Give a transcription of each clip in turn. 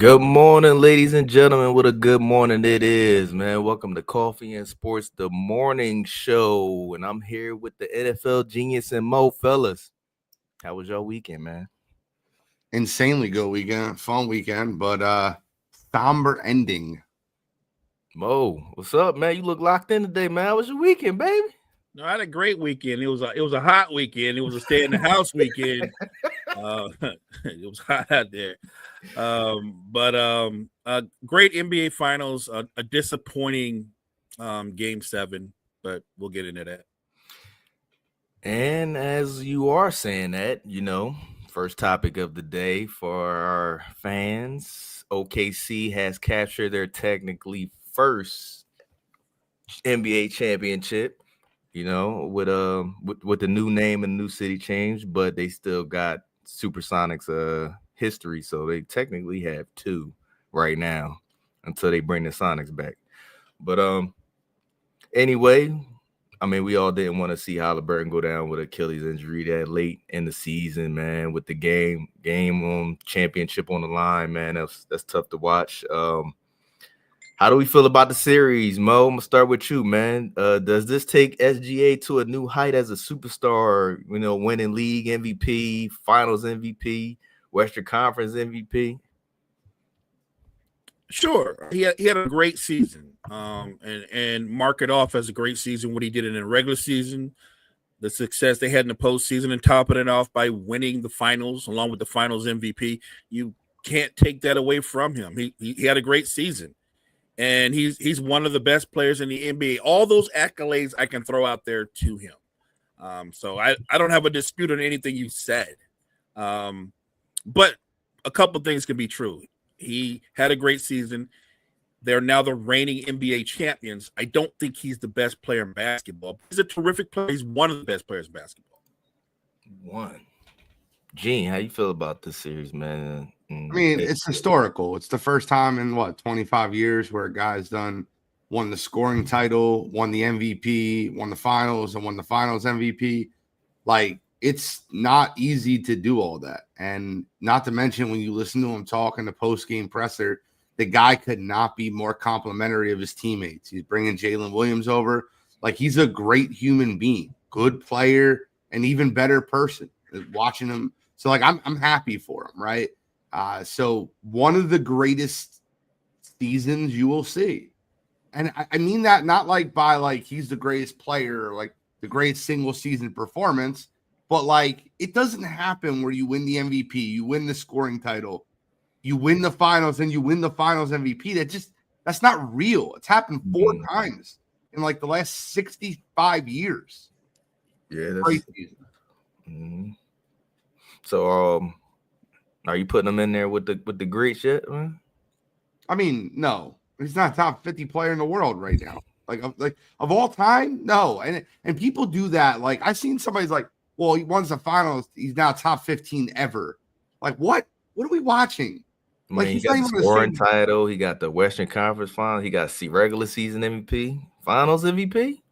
Good morning, ladies and gentlemen. What a good morning it is, man. Welcome to Coffee and Sports, the morning show. And I'm here with the NFL genius and Mo, fellas. How was your weekend, man? Insanely good weekend, fun weekend, but somber ending. Mo, what's up, man? You look locked in today, man. How was your weekend, baby? No, I had a great weekend. It was a hot weekend. It was a stay in the house weekend. It was hot out there. Great NBA Finals. A disappointing Game 7, but we'll get into that. And as you are saying that, first topic of the day for our fans, OKC has captured their technically first NBA championship. With the new name and new city change, but they still got Supersonics history, so they technically have two right now until they bring the Sonics back. But anyway, I mean, we all didn't want to see Halliburton go down with Achilles injury that late in the season, man. With the game championship on the line, man, that's tough to watch. How do we feel about the series, Mo? I'm gonna start with you, man. Does this take SGA to a new height as a superstar? Winning league MVP, Finals MVP, Western Conference MVP. Sure, he had a great season, and mark it off as a great season. What he did in the regular season, the success they had in the postseason, and topping it off by winning the finals along with the Finals MVP. You can't take that away from him. He had a great season. And he's one of the best players in the NBA. All those accolades I can throw out there to him. So I don't have a dispute on anything you said. But a couple things can be true. He had a great season. They're now the reigning NBA champions. I don't think he's the best player in basketball. He's a terrific player. He's one of the best players in basketball. Gene, how you feel about this series, man? I mean, it's historical. It's the first time in 25 years where a guy's won the scoring title, won the MVP, won the finals, and won the finals MVP. Like, it's not easy to do all that. And not to mention, when you listen to him talk in the post-game presser, the guy could not be more complimentary of his teammates. He's bringing Jalen Williams over. Like, he's a great human being, good player, and even better person. Watching him. So, like, I'm happy for him, right? So one of the greatest seasons you will see. And I mean that not like by like he's the greatest player or like the greatest single season performance, but like it doesn't happen where you win the MVP, you win the scoring title, you win the finals, and you win the finals MVP. That's not real. It's happened 4 times in like the last 65 years. Yeah, that's crazy. So are you putting him in there with the great shit, man? I mean, no. He's not a top 50 player in the world right now. Like of all time, no. And people do that. Like I've seen somebody's like, well, he won the finals. He's now top 15 ever. Like what? What are we watching? Like he got the scoring title. He got the Western Conference final. He got regular season MVP, Finals MVP.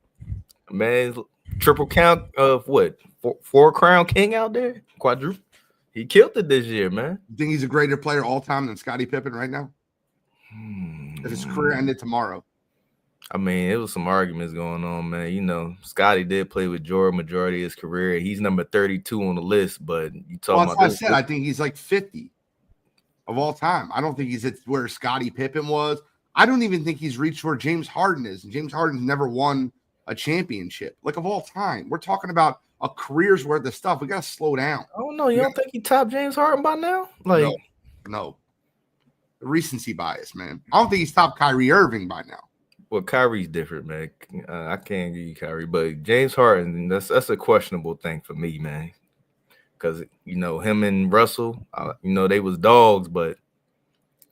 Man, triple count of what? Four crown king out there, quadruple. He killed it this year, man. You think he's a greater player all time than Scottie Pippen right now? If his career ended tomorrow. I mean, it was some arguments going on, man. Scottie did play with Jordan majority of his career. He's number 32 on the list, but you talking about this. I said I think he's like 50 of all time. I don't think he's at where Scottie Pippen was. I don't even think he's reached where James Harden is. And James Harden's never won a championship. Like of all time. We're talking about a career's worth of stuff. We got to slow down. Oh, no. You don't think he topped James Harden by now? Like, no. The recency bias, man. I don't think he's topped Kyrie Irving by now. Well, Kyrie's different, man. I can't give you Kyrie, but James Harden, that's a questionable thing for me, man. Because, him and Russell, they was dogs, but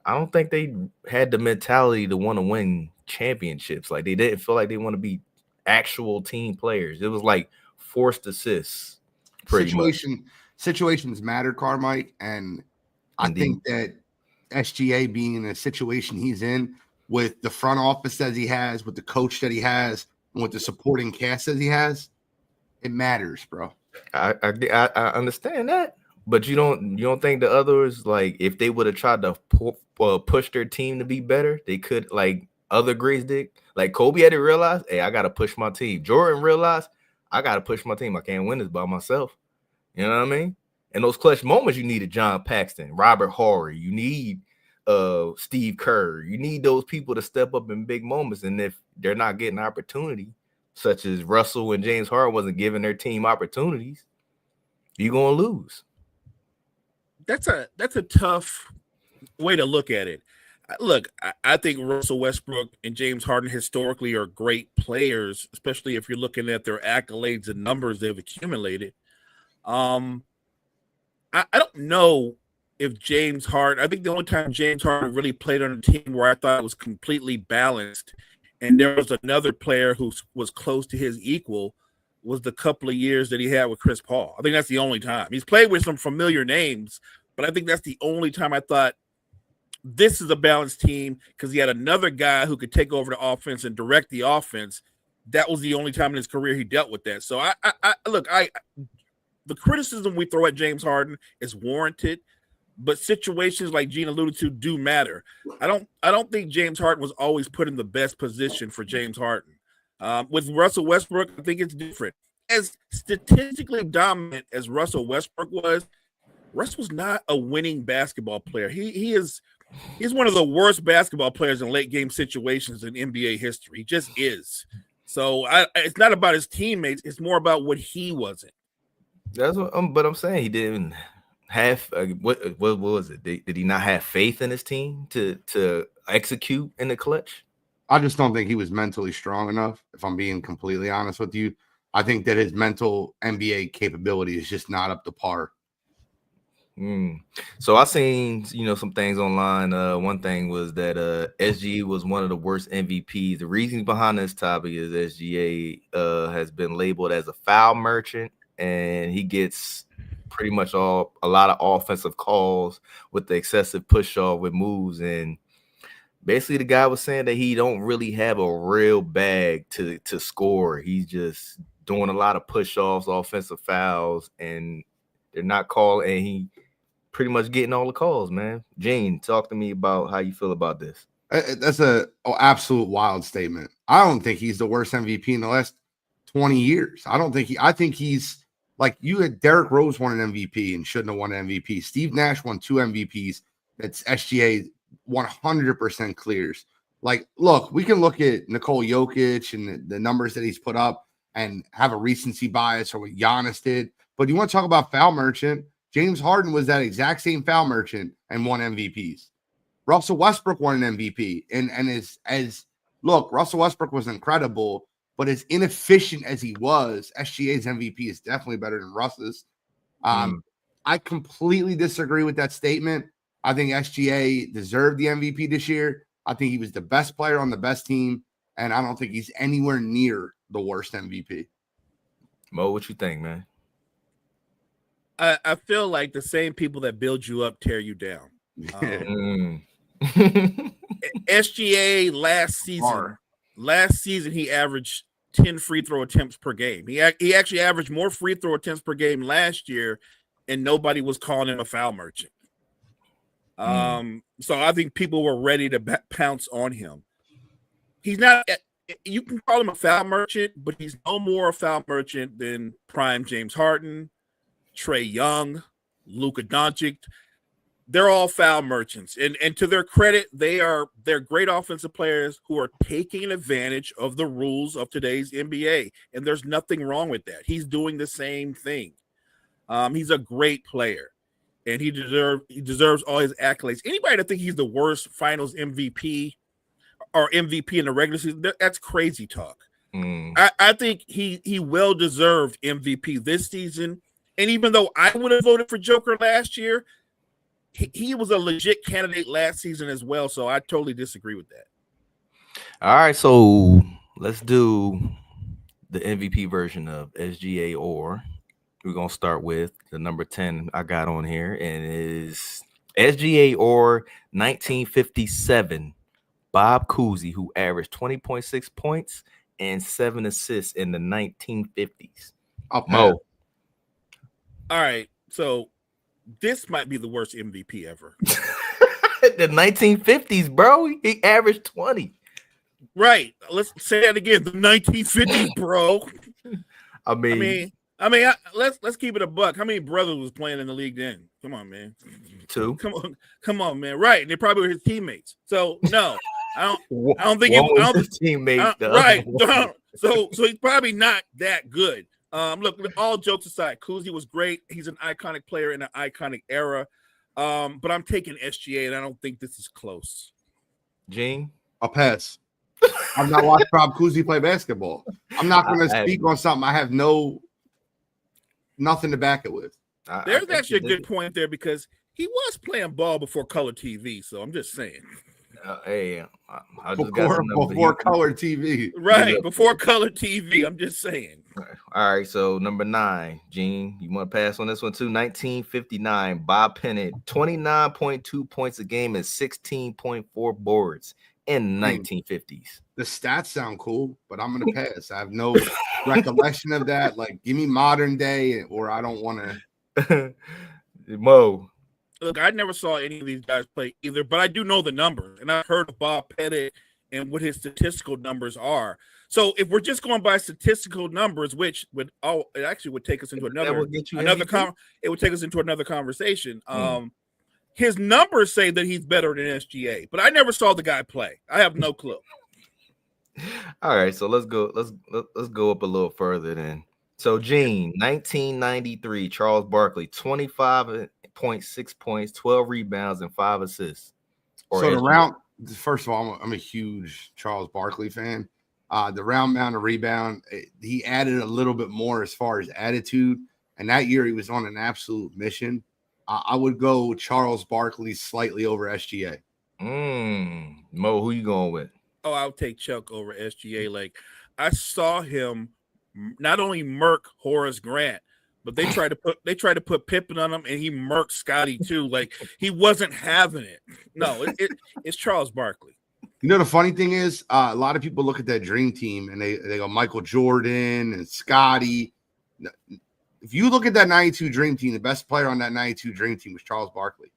I don't think they had the mentality to want to win championships. Like, they didn't feel like they want to be actual team players. It was like forced assists. Situations matter, Carmike, and I think that SGA being in a situation he's in with the front office that he has, with the coach that he has, and with the supporting cast that he has, it matters, bro. I understand that, But you don't think the others, like, if they would have tried to push their team to be better, they could, like other greats did. Like Kobe had to realize, hey, I gotta push my team. Jordan realized, I gotta push my team. I can't win this by myself. You know what I mean? In those clutch moments, you needed John Paxson, Robert Horry. You need Steve Kerr. You need those people to step up in big moments. And if they're not getting opportunity, such as Russell and James Harden wasn't giving their team opportunities, you're gonna lose. That's a tough way to look at it. Look, I think Russell Westbrook and James Harden historically are great players, especially if you're looking at their accolades and numbers they've accumulated. I don't know if James Harden. I think the only time James Harden really played on a team where I thought it was completely balanced, and there was another player who was close to his equal, was the couple of years that he had with Chris Paul. I think that's the only time. He's played with some familiar names, but I think that's the only time I thought this is a balanced team, because he had another guy who could take over the offense and direct the offense. That was the only time in his career he dealt with that. So the criticism we throw at James Harden is warranted, but situations like Gene alluded to do matter. I don't think James Harden was always put in the best position for James Harden. With Russell Westbrook, I think it's different. As statistically dominant as Russell Westbrook was, Russ was not a winning basketball player. He's one of the worst basketball players in late game situations in NBA history. He just is. So it's not about his teammates. It's more about what he wasn't. That's what but I'm saying he didn't have what was it? Did he not have faith in his team to execute in the clutch? I just don't think he was mentally strong enough, if I'm being completely honest with you. I think that his mental NBA capability is just not up to par. So I seen, some things online. One thing was that SGA was one of the worst MVPs. The reason behind this topic is SGA has been labeled as a foul merchant, and he gets pretty much a lot of offensive calls with the excessive push off with moves. And basically the guy was saying that he don't really have a real bag to score. He's just doing a lot of push offs, offensive fouls, and they're not calling, and he pretty much getting all the calls, man. Gene, talk to me about how you feel about this. That's an absolute wild statement. I don't think he's the worst MVP in the last 20 years. I think he's like, you had Derrick Rose won an MVP and shouldn't have won an MVP. Steve Nash won 2 MVPs. That's SGA 100% clears. Like, look, we can look at Nikola Jokic and the numbers that he's put up and have a recency bias or what Giannis did. But you want to talk about foul merchant? James Harden was that exact same foul merchant and won MVPs. Russell Westbrook won an MVP. And look, Russell Westbrook was incredible, but as inefficient as he was, SGA's MVP is definitely better than Russ's. I completely disagree with that statement. I think SGA deserved the MVP this year. I think he was the best player on the best team, and I don't think he's anywhere near the worst MVP. Mo, what you think, man? I feel like the same people that build you up tear you down. SGA last season he averaged 10 free throw attempts per game. He actually averaged more free throw attempts per game last year, and nobody was calling him a foul merchant. So I think people were ready to pounce on him. He's not. You can call him a foul merchant, but he's no more a foul merchant than prime James Harden, Trae Young, Luka Doncic. They're all foul merchants, and to their credit, they're great offensive players who are taking advantage of the rules of today's NBA, and there's nothing wrong with that. He's doing the same thing. He's a great player, and he deserves all his accolades. Anybody that think he's the worst Finals MVP or MVP in the regular season, that's crazy talk. I think he well deserved MVP this season. And even though I would have voted for Joker last year, he was a legit candidate last season as well. So I totally disagree with that. All right, so let's do the MVP version of SGA, or we're going to start with the number 10 I got on here, and it is SGA or 1957 Bob Cousy, who averaged 20.6 points and 7 assists in the 1950s. Okay. Mo. All right, so this might be the worst MVP ever. The 1950s, bro. He averaged 20. Right. Let's say that again. The 1950s, bro. I mean, let's keep it a buck. How many brothers was playing in the league then? Come on, man. 2. Come on, man. Right. And they probably were his teammates. So no, I don't think one was his teammate. Right. So he's probably not that good. Look, all jokes aside, Kuzi was great. He's an iconic player in an iconic era. But I'm taking SGA, and I don't think this is close. Gene? I'll pass. I've not watched Bob Cousy play basketball. I'm not going to speak on something I have nothing to back it with. There's actually a good point there because he was playing ball before color TV. So I'm just saying. Hey, I just before color TV. Right, before color TV. I'm just saying. All right, so number 9, Gene, you want to pass on this one too? 1959, Bob Pennant, 29.2 points a game and 16.4 boards in 1950s. The stats sound cool, but I'm going to pass. I have no recollection of that. Like, give me modern day, or I don't want to. Mo. Look, I never saw any of these guys play either, but I do know the numbers, and I've heard of Bob Pettit and what his statistical numbers are. So if we're just going by statistical numbers, which would it actually would take us into it would take us into another conversation. His numbers say that he's better than SGA, but I never saw the guy play. I have no clue. All right, so let's go up a little further then. So Gene, 1993, Charles Barkley, 25.6 points, 12 rebounds, and 5 assists. First of all, I'm a huge Charles Barkley fan. The round mound of rebound, he added a little bit more as far as attitude. And that year he was on an absolute mission. I would go Charles Barkley slightly over SGA. Mo, who you going with? Oh, I'll take Chuck over SGA. Like, I saw him not only murk Horace Grant, but they tried to put Pippen on him, and he murked Scotty too. Like, he wasn't having it. No, it's Charles Barkley. You know, the funny thing is, a lot of people look at that dream team and they go Michael Jordan and Scotty. If you look at that 92 dream team, the best player on that 92 dream team was Charles Barkley.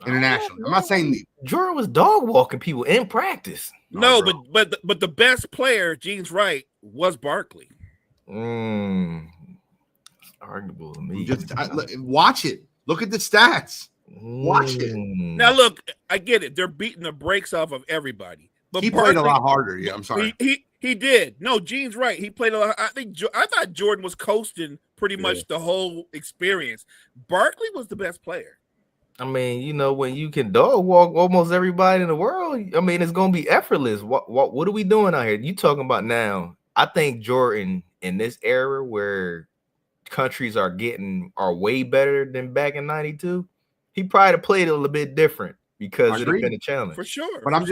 Internationally. I'm not saying Jordan was dog walking people in practice. No, but the best player, Gene's right, was Barkley. It's arguable to me. Watch it. Look at the stats. Watch it. Now look, I get it. They're beating the brakes off of everybody. But he played a lot harder. Yeah, I'm sorry. He did. No, Gene's right. He played a lot. I thought Jordan was coasting pretty much the whole experience. Barkley was the best player. I mean, you know, when you can dog walk almost everybody in the world, I mean, it's going to be effortless. What are we doing out here? You talking about now? I think Jordan in this era where countries are way better than back in 92, he probably played a little bit different because it would have been a challenge. For sure. But I'm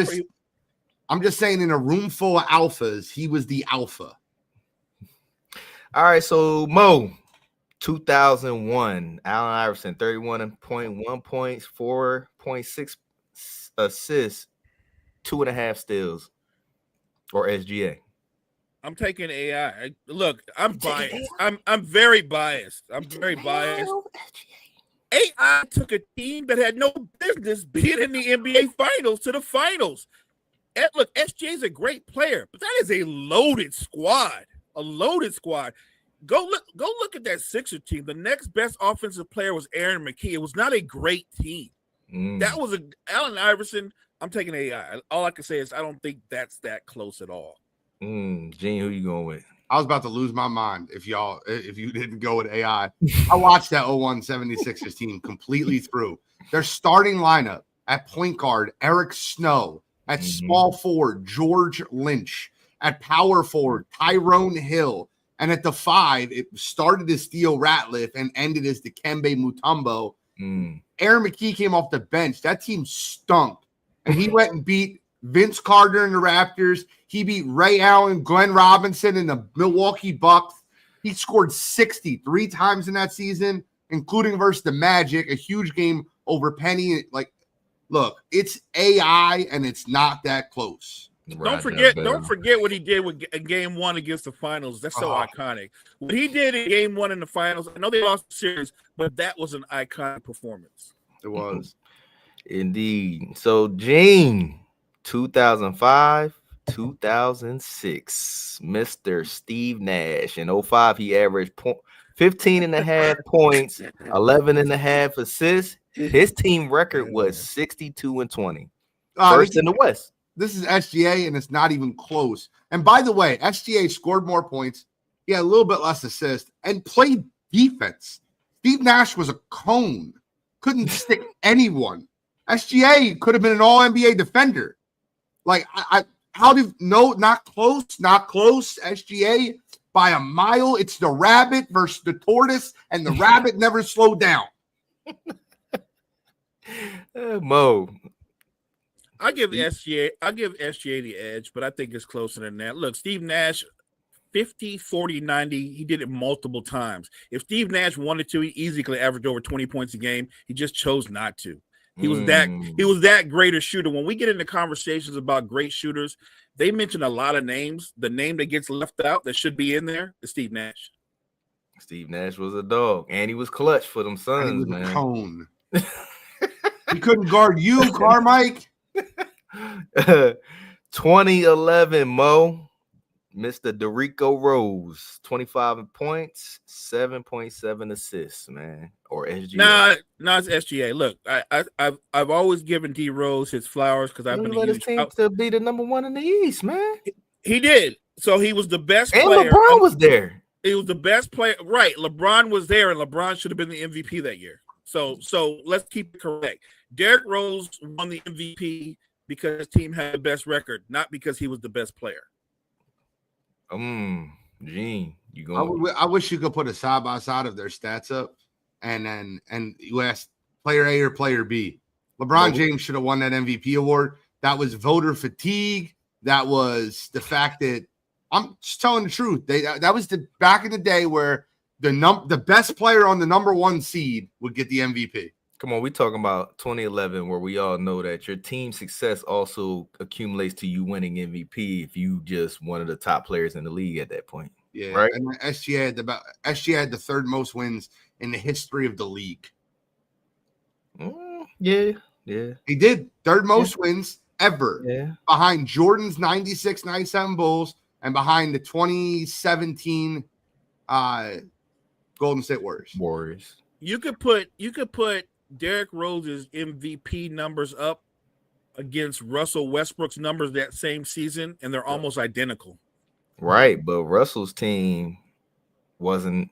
just saying, in a room full of alphas, he was the alpha. All right, so Mo, 2001, Allen Iverson, 31.1 points, 4.6 assists, 2.5 steals, or SGA. I'm taking AI. Look, I'm biased. I'm very biased. I'm very biased. AI took a team that had no business being in the NBA Finals to the finals. And look, SGA is a great player, but that is a loaded squad. A loaded squad. Go look at that Sixer team. The next best offensive player was Aaron McKee. It was not a great team. That was Allen Iverson. I'm taking AI. All I can say is I don't think that's that close at all. Gene, who you going with? I was about to lose my mind if you didn't go with AI. I watched that 01 76ers team completely through. Their starting lineup at point guard, Eric Snow. At small forward, George Lynch. At power forward, Tyrone Hill. And at the 5, it started as Theo Ratliff and ended as Dikembe Mutombo. Aaron McKee came off the bench. That team stunk. And he went and beat Vince Carter and the Raptors. He beat Ray Allen, Glenn Robinson, and the Milwaukee Bucks. He scored 60 3 times in that season, including versus the Magic, a huge game over Penny. Look, it's AI, and it's not that close. Don't forget what he did in game 1 against the finals. That's so iconic. What he did in game 1 in the finals, I know they lost the series, but that was an iconic performance. It was. Indeed. So, Gene, 2005, 2006, Mr. Steve Nash. In 05, he averaged 15 and a half points, 11 and a half assists. His team record was 62-20. First in the West. This is SGA, and it's not even close. And by the way, SGA scored more points. He had a little bit less assists and played defense. Steve Nash was a cone. Couldn't stick anyone. SGA could have been an all-NBA defender. Like, not close. SGA by a mile. It's the rabbit versus the tortoise, and the rabbit never slowed down. Mo. I give SGA the edge, but I think it's closer than that. Look, Steve Nash, 50, 40, 90. He did it multiple times. If Steve Nash wanted to, he easily could average over 20 points a game. He just chose not to. He was that great a shooter. When we get into conversations about great shooters, they mention a lot of names. The name that gets left out that should be in there is Steve Nash. Steve Nash was a dog, and he was clutch for them Suns, and he was man. A cone. He couldn't guard you, Carmike. 2011, Mo, Mr. Dorico Rose, 25 points, 7.7 assists, man, or SGA. Nah, it's SGA. Look, I've always given D Rose his flowers because I've been a huge team to be the number 1 in the East, man. He did. So he was the best and player. LeBron was there. He was the best player, right? LeBron was there, and LeBron should have been the MVP that year. So let's keep it correct. Derrick Rose won the MVP because his team had the best record, not because he was the best player. Gene, you going? I wish you could put a side by side of their stats up, and you asked player A or player B. LeBron James should have won that MVP award. That was voter fatigue. That was the fact that I'm just telling the truth. That was the back in the day where the best player on the number 1 seed would get the MVP. Come on, we talking about 2011, where we all know that your team success also accumulates to you winning MVP if you just one of the top players in the league at that point. Yeah, right. And SGA had the 3rd most wins in the history of the league. Yeah, he did 3rd most wins ever. Yeah, behind Jordan's 96-97 Bulls and behind the 2017 Golden State Warriors. You could put Derrick Rose's MVP numbers up against Russell Westbrook's numbers that same season, and they're almost identical. Right, but Russell's team wasn't.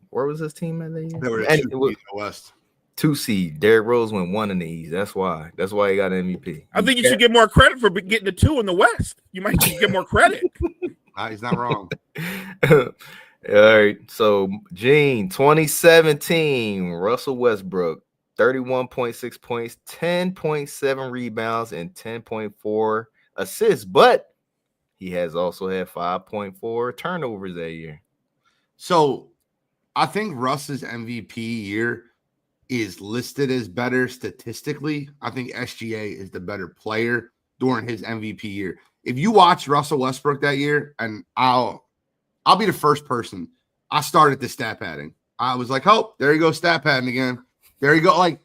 Where was his team at that year? They were in the West. 2 seed. Derrick Rose went 1 in the East. That's why he got an MVP. I think you should get more credit for getting the 2 in the West. You might get more credit. He's not wrong. All right, so Gene, 2017, Russell Westbrook, 31.6 points, 10.7 rebounds, and 10.4 assists, but he has also had 5.4 turnovers that year. So I think Russ's MVP year is listed as better statistically. I think SGA is the better player during his MVP year. If you watch Russell Westbrook that year, and I'll be the first person. I started the stat padding. I was like, oh, there you go, stat padding again. There you go. Like,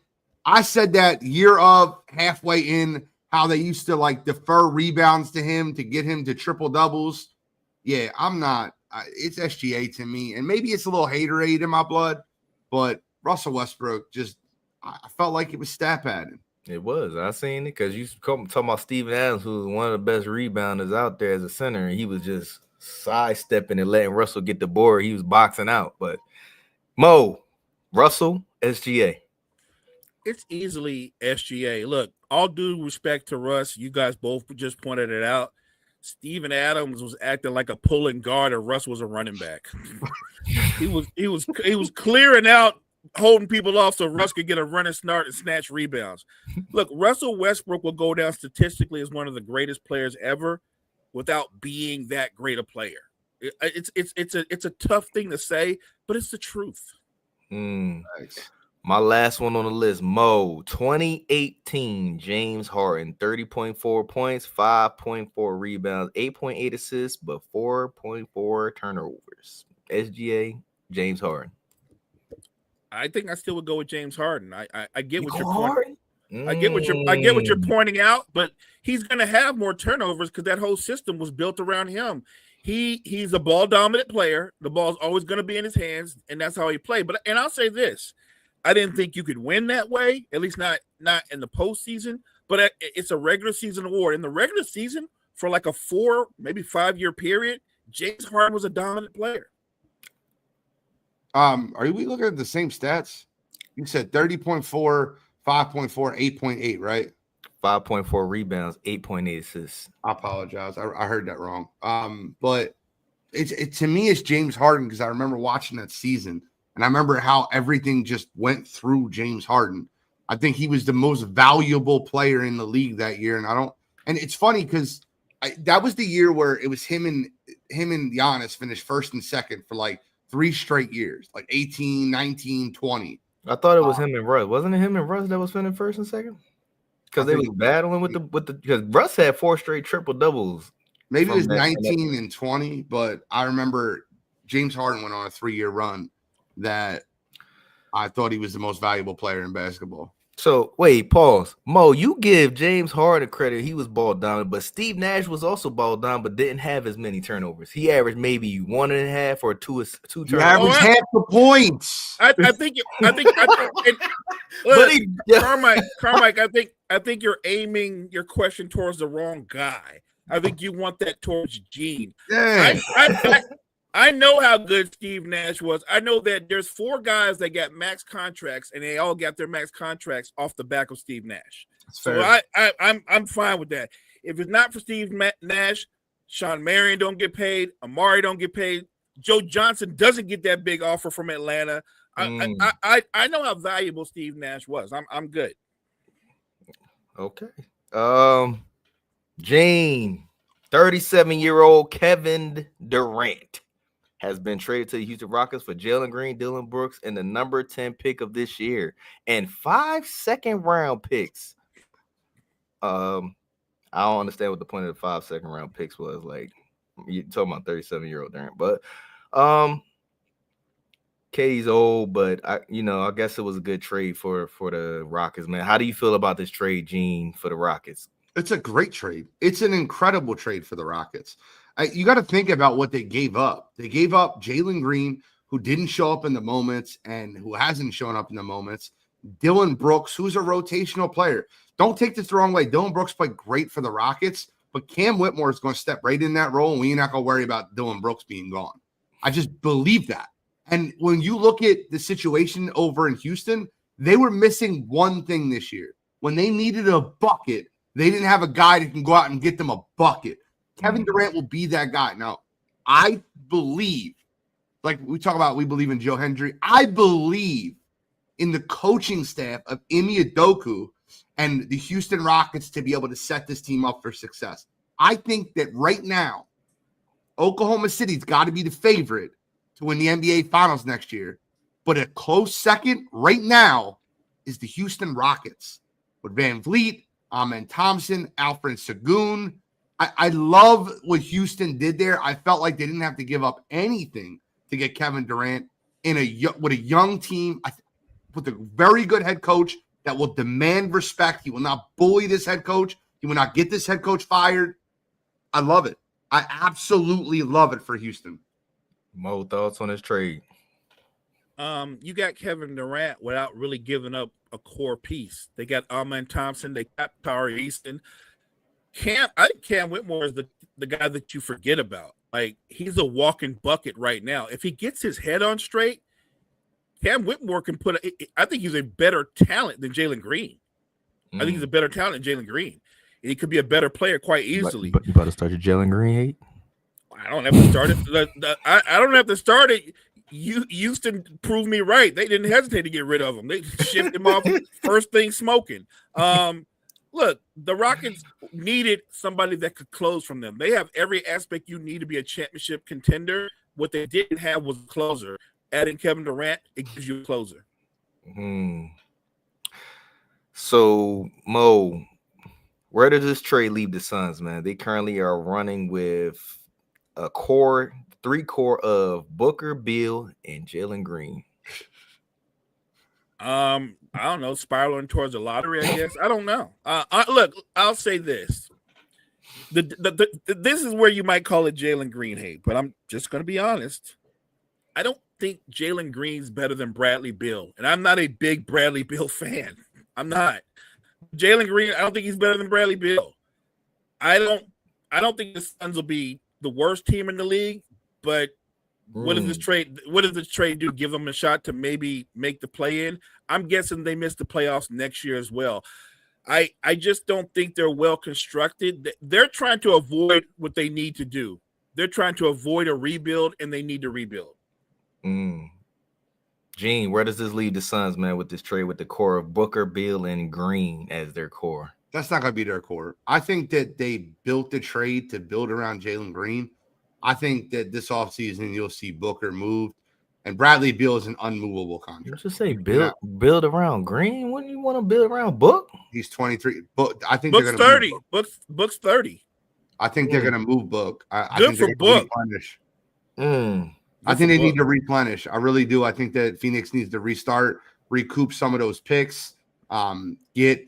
I said that year of halfway in, how they used to like defer rebounds to him to get him to triple doubles. Yeah, I'm not. It's SGA to me. And maybe it's a little haterade in my blood, but Russell Westbrook I felt like it was stat padding. It was. I seen it because you talking about Steven Adams, who's one of the best rebounders out there as a center, and he was just sidestepping and letting Russell get the board. He was boxing out. But Mo, Russell, SGA. It's easily SGA. Look, all due respect to Russ, you guys both just pointed it out. Steven Adams was acting like a pulling guard, and Russ was a running back. he was clearing out, holding people off so Russ could get a running start and snatch rebounds. Look, Russell Westbrook will go down statistically as one of the greatest players ever without being that great a player. It's a tough thing to say, but it's the truth. Nice. My last one on the list, Mo, 2018, James Harden, 30.4 points, 5.4 rebounds, 8.8 assists, but 4.4 turnovers. SGA, James Harden. I think I still would go with James Harden. I get You what go you're pointing. Harden? I get what you're pointing out, but he's going to have more turnovers because that whole system was built around him. He's a ball dominant player. The ball's always going to be in his hands, and that's how he played. And I'll say this: I didn't think you could win that way, at least not in the postseason. But it's a regular season award. In the regular season, for like a 4, maybe 5 year period, James Harden was a dominant player. Are we looking at the same stats? You said 30.4, 5.4, 8.8, right? 5.4 rebounds, 8.8 assists. I apologize. I heard that wrong. But it to me, it's James Harden because I remember watching that season and I remember how everything just went through James Harden. I think he was the most valuable player in the league that year. And it's funny because that was the year where it was him and Giannis finished first and second for like 3 straight years, like 18, 19, 20. I thought it was him and Russ. Wasn't it him and Russ that was finishing first and second? Because they was battling with the because Russ had 4 straight triple doubles. Maybe it was 19 and 20, but I remember James Harden went on a 3-year run that I thought he was the most valuable player in basketball. So wait, pause. Mo, you give James Harden credit. He was ball dominant, but Steve Nash was also ball dominant, but didn't have as many turnovers. He averaged maybe 1.5 or 2 turnovers. You averaged half the points. I think Carmike, I think you're aiming your question towards the wrong guy. I think you want that towards Gene. Yeah. I know how good Steve Nash was. I know that there's 4 guys that got max contracts, and they all got their max contracts off the back of Steve Nash. So I'm fine with that. If it's not for Steve Nash, Sean Marion don't get paid. Amari don't get paid. Joe Johnson doesn't get that big offer from Atlanta. I know how valuable Steve Nash was. I'm good. Okay. Jane, 37-year-old Kevin Durant has been traded to the Houston Rockets for Jalen Green, Dylan Brooks, and the number 10 pick of this year, and 5 second-round picks. I don't understand what the point of the 5 second-round picks was. Like, you're talking about 37-year-old Durant, but Katie's old, but I guess it was a good trade for the Rockets, man. How do you feel about this trade, Gene, for the Rockets? It's a great trade. It's an incredible trade for the Rockets. You got to think about what they gave up. They gave up Jalen Green, who didn't show up in the moments and who hasn't shown up in the moments. Dylan Brooks, who's a rotational player. Don't take this the wrong way. Dylan Brooks played great for the Rockets, but Cam Whitmore is going to step right in that role, and we're not going to worry about Dylan Brooks being gone. I just believe that. And when you look at the situation over in Houston, they were missing one thing this year. When they needed a bucket, they didn't have a guy that can go out and get them a bucket. Kevin Durant will be that guy. Now, I believe, like we talk about, we believe in Joe Hendry. I believe in the coaching staff of Ime Udoka and the Houston Rockets to be able to set this team up for success. I think that right now, Oklahoma City's got to be the favorite to win the NBA Finals next year. But a close second right now is the Houston Rockets with Van Vliet, Amen Thompson, Alfred Sengun. I love what Houston did there. I felt like they didn't have to give up anything to get Kevin Durant with a young team, with a very good head coach that will demand respect. He will not bully this head coach. He will not get this head coach fired. I love it. I absolutely love it for Houston. Mo, thoughts on this trade? You got Kevin Durant without really giving up a core piece. They got Amen Thompson. They got Tari Easton. I think Cam Whitmore is the guy that you forget about. Like, he's a walking bucket right now. If he gets his head on straight, Cam Whitmore can I think he's a better talent than Jalen Green. I think he's a better talent than Jalen Green. And he could be a better player quite easily. But you about to start your Jalen Green hate? I don't have to start it. I don't have to start it. Houston proved me right. They didn't hesitate to get rid of him. They shipped him off first thing smoking. Look, the Rockets needed somebody that could close from them. They have every aspect you need to be a championship contender. What they didn't have was a closer. Adding Kevin Durant, it gives you a closer. So Mo, where does this trade leave the Suns, man? They currently are running with a three core of Booker, Beal, and Jalen Green. I don't know, spiraling towards the lottery, I guess. I don't know. Look, I'll say this. This is where you might call it Jalen Green hate, but I'm just going to be honest. I don't think Jalen Green's better than Bradley Beal, and I'm not a big Bradley Beal fan. I'm not. Jalen Green, I don't think he's better than Bradley Beal. I don't think the Suns will be the worst team in the league, but what does this trade do? Give them a shot to maybe make the play in? I'm guessing they miss the playoffs next year as well. I just don't think they're well constructed. They're trying to avoid what they need to do. They're trying to avoid a rebuild, and they need to rebuild. Gene, where does this leave the Suns, man, with this trade with the core of Booker, Beal, and Green as their core? That's not going to be their core. I think that they built the trade to build around Jalen Green. I think that this offseason you'll see Booker moved, and Bradley Beal is an unmovable contract. Let's just say build around Green. Wouldn't you want to build around Book? He's 23. But I think Book's they're going to 30. Book's 30. I think they're going to move Book. I Good think for they're Book. Replenish. I think they need to replenish. I really do. I think that Phoenix needs to restart, recoup some of those picks, get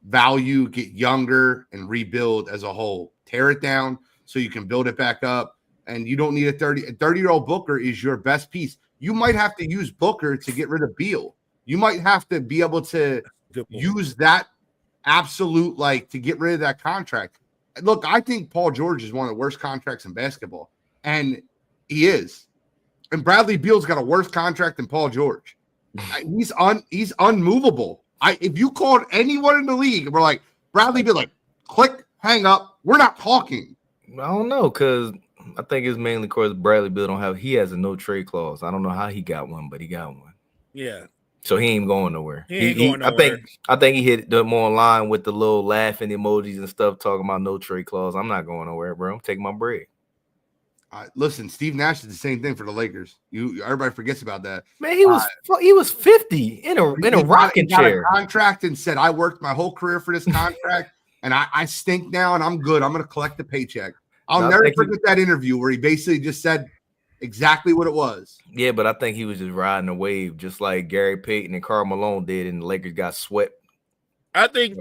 value, get younger, and rebuild as a whole. Tear it down so you can build it back up. And you don't need a 30-year-old Booker is your best piece. You might have to use Booker to get rid of Beal. You might have to be able to use that absolute, to get rid of that contract. Look, I think Paul George is one of the worst contracts in basketball, and he is. And Bradley Beal's got a worse contract than Paul George. He's unmovable. If you called anyone in the league and we're like, Bradley Beal, click, hang up, we're not talking. I don't know, because I think it's mainly because Bradley Beal he has a no trade clause. I don't know how he got one, but he got one. Yeah. So he ain't going nowhere. He ain't going nowhere. I think he hit the more in line with the little laughing emojis and stuff, talking about no trade clause. I'm not going nowhere, bro. I'm taking my bread. Listen, Steve Nash did the same thing for the Lakers. Everybody forgets about that. Man, he was 50 in a rocking chair. A contract and said, I worked my whole career for this contract, and I stink now, and I'm good. I'm going to collect the paycheck. I'll never forget that interview where he basically just said exactly what it was. Yeah, but I think he was just riding a wave, just like Gary Payton and Karl Malone did, and the Lakers got swept. I think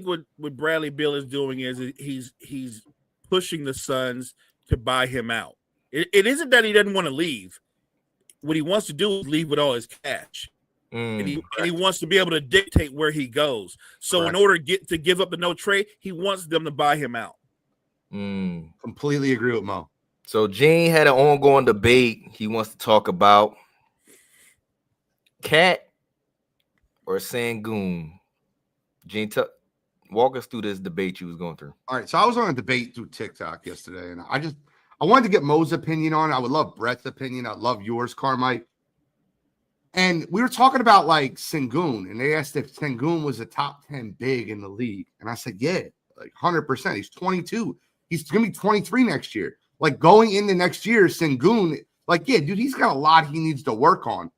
what Bradley Beal is doing is he's pushing the Suns to buy him out. It isn't that he doesn't want to leave. What he wants to do is leave with all his cash. And he wants to be able to dictate where he goes. So in order to give up the no trade, he wants them to buy him out. Completely agree with Mo. So Gene had an ongoing debate. He wants to talk about Cat or Sengun. Gene, walk us through this debate you was going through. All right, so I was on a debate through TikTok yesterday, and I wanted to get Mo's opinion on it. I would love Brett's opinion. I'd love yours, Carmike. And we were talking about Sengun, and they asked if Sengun was a top 10 big in the league. And I said, yeah, 100%. He's 22. He's going to be 23 next year. Going into next year, Sengun, yeah, dude, he's got a lot he needs to work on.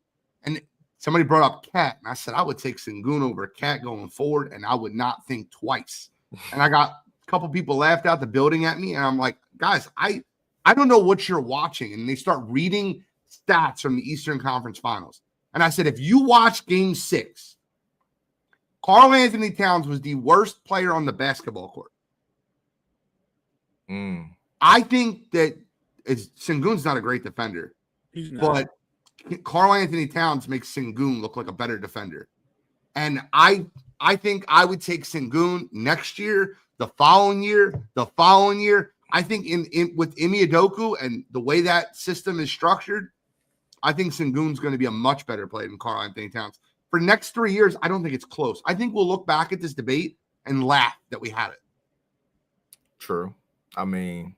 And somebody brought up Cat, and I said I would take Sengun over Cat going forward, and I would not think twice. And I got a couple people laughed out the building at me, and I'm like, guys, I don't know what you're watching. And they start reading stats from the Eastern Conference Finals. And I said, if you watch Game 6, Karl Anthony Towns was the worst player on the basketball court. I think that Sengun's not a great defender. He's not. But Karl Anthony Towns makes Sengun look like a better defender. And I think I would take Sengun next year, the following year. I think with Ime Udoka and the way that system is structured, I think Sengun's going to be a much better player than Karl Anthony Towns. For next 3 years, I don't think it's close. I think we'll look back at this debate and laugh that we had it. True. I mean,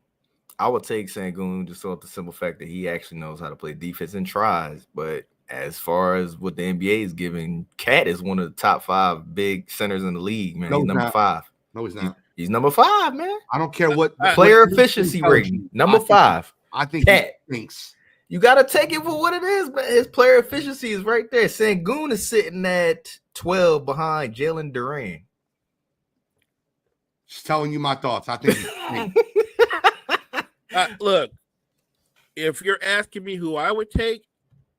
I would take Sengun just off the simple fact that he actually knows how to play defense and tries. But as far as what the NBA is giving, Cat is one of the top 5 big centers in the league, man. He's number 5. No, he's not. He's number 5, man. I don't care what player efficiency rating. Number 5. I think Cat he thinks. You gotta take it for what it is, man. His player efficiency is right there. Sengun is sitting at 12 behind Jalen Duran. Just telling you my thoughts. I think look, if you're asking me who I would take,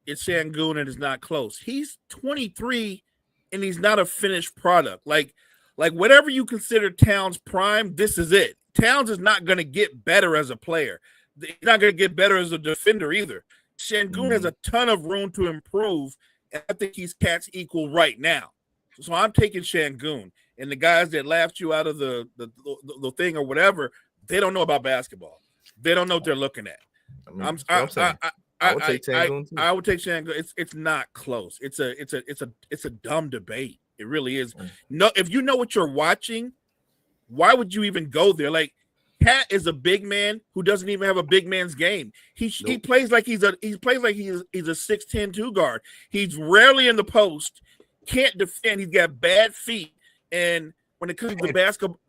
it's Sengun, and it's not close. He's 23 and he's not a finished product. Like whatever you consider Towns' prime, this is it. Towns is not going to get better as a player. He's not going to get better as a defender either. Sengun has a ton of room to improve, and I think he's Cat's equal right now. So I'm taking Sengun. And the guys that laughed you out of the thing or whatever, they don't know about basketball. They don't know what they're looking at. I would take Sengun too. I would take Sengun. It's not close. It's a dumb debate. It really is. No, if you know what you're watching, why would you even go there? Like, Cat is a big man who doesn't even have a big man's game. He plays like he's a 6'10" 2 guard. He's rarely in the post. Can't defend. He's got bad feet. And when it comes to basketball